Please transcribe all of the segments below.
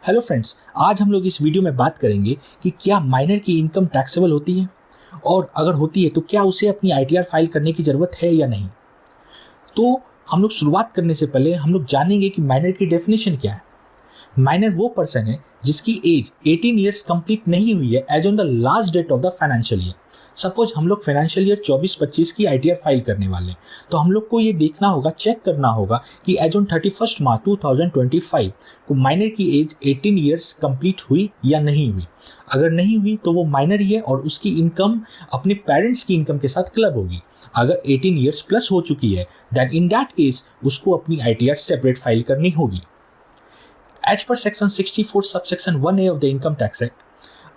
Hello friends, आज हम लोग इस वीडियो में बात करेंगे कि क्या माइनर की इनकम टैक्सेबल होती है और अगर होती है तो क्या उसे अपनी आईटीआर फाइल करने की ज़रूरत है या नहीं। तो हम लोग शुरुआत करने से पहले हम लोग जानेंगे कि माइनर की डेफिनेशन क्या है। माइनर वो पर्सन है जिसकी एज 18 ईयर्स कंप्लीट नहीं हुई है as on the last date of the financial year. Suppose हम लोग फाइनेंशियल ईयर 24-25 की आईटीआर फाइल करने वाले हैं, तो हम लोग को ये देखना होगा, चेक करना होगा कि एज ऑन 31 मार्च 2025 को माइनर की एज 18 ईयर्स कंप्लीट हुई या नहीं हुई। अगर नहीं हुई तो वो माइनर ही है और उसकी इनकम अपने पेरेंट्स की इनकम के साथ क्लब होगी। अगर 18 ईयर्स प्लस हो चुकी है देन इन दैट केस उसको अपनी आईटीआर सेपरेट फाइल करनी होगी। एज पर section 64 subsection 1A of the income tax act,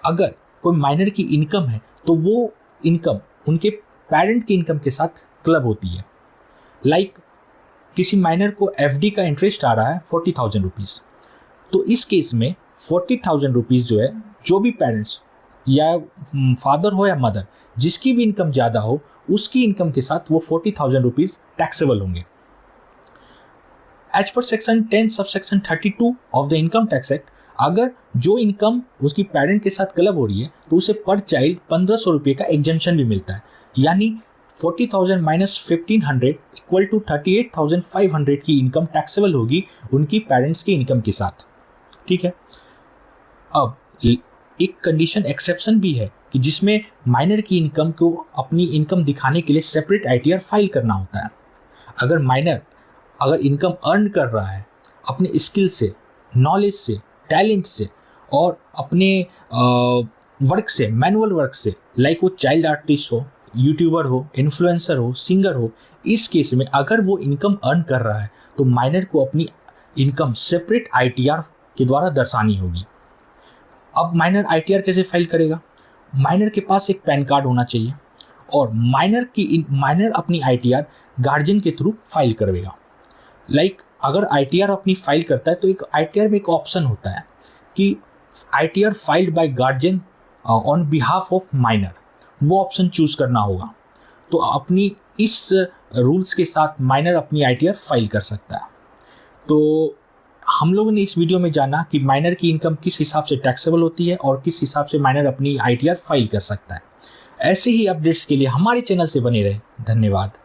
अगर कोई माइनर की इनकम है तो वो इनकम उनके पेरेंट की इनकम के साथ क्लब होती है। लाइक किसी माइनर को एफडी का इंटरेस्ट आ रहा है 40,000 रुपीज़, तो इस केस में 40,000 रुपीज़ जो है, जो भी पेरेंट्स या फादर हो या मदर जिसकी भी इनकम ज़्यादा हो उसकी इनकम के साथ वो 40,000 रुपीज़ टैक्सेबल होंगे। एज पर section 10 subsection 32 of the income tax act, अगर जो इनकम उसकी पेरेंट के साथ क्लब हो रही है तो उसे पर चाइल्ड 1,500 रुपये का एग्जेम्पशन भी मिलता है। यानी 40,000 माइनस 1,500 इक्वल टू 38,500 की इनकम टैक्सेबल होगी उनकी पेरेंट्स की इनकम के साथ। ठीक है। अब एक कंडीशन एक्सेप्शन भी है कि जिसमें माइनर की इनकम को अपनी इनकम दिखाने के लिए सेपरेट आईटीआर फाइल करना होता है। अगर माइनर अगर इनकम अर्न कर रहा है अपने स्किल से, नॉलेज से, टैलेंट से और अपने वर्क से, मैनुअल वर्क से, लाइक वो चाइल्ड आर्टिस्ट हो, यूट्यूबर हो, इन्फ्लुएंसर हो, सिंगर हो, इस केस में अगर वो इनकम अर्न कर रहा है तो माइनर को अपनी इनकम सेपरेट आईटीआर के द्वारा दर्शानी होगी। अब माइनर आईटीआर कैसे फाइल करेगा? माइनर के पास एक पैन कार्ड होना चाहिए और माइनर अपनी आईटीआर गार्जियन के थ्रू फाइल करवेगा। लाइक अगर आईटीआर अपनी फाइल करता है तो एक आईटीआर में एक ऑप्शन होता है कि ITR filed by guardian on behalf of minor, वो ऑप्शन चूज करना होगा। तो अपनी इस रूल्स के साथ माइनर अपनी आईटीआर फाइल कर सकता है। तो हम लोगों ने इस वीडियो में जाना कि माइनर की इनकम किस हिसाब से टैक्सेबल होती है और किस हिसाब से माइनर अपनी आईटीआर फाइल कर सकता है। ऐसे ही अपडेट्स के लिए हमारे चैनल से बने रहे। धन्यवाद।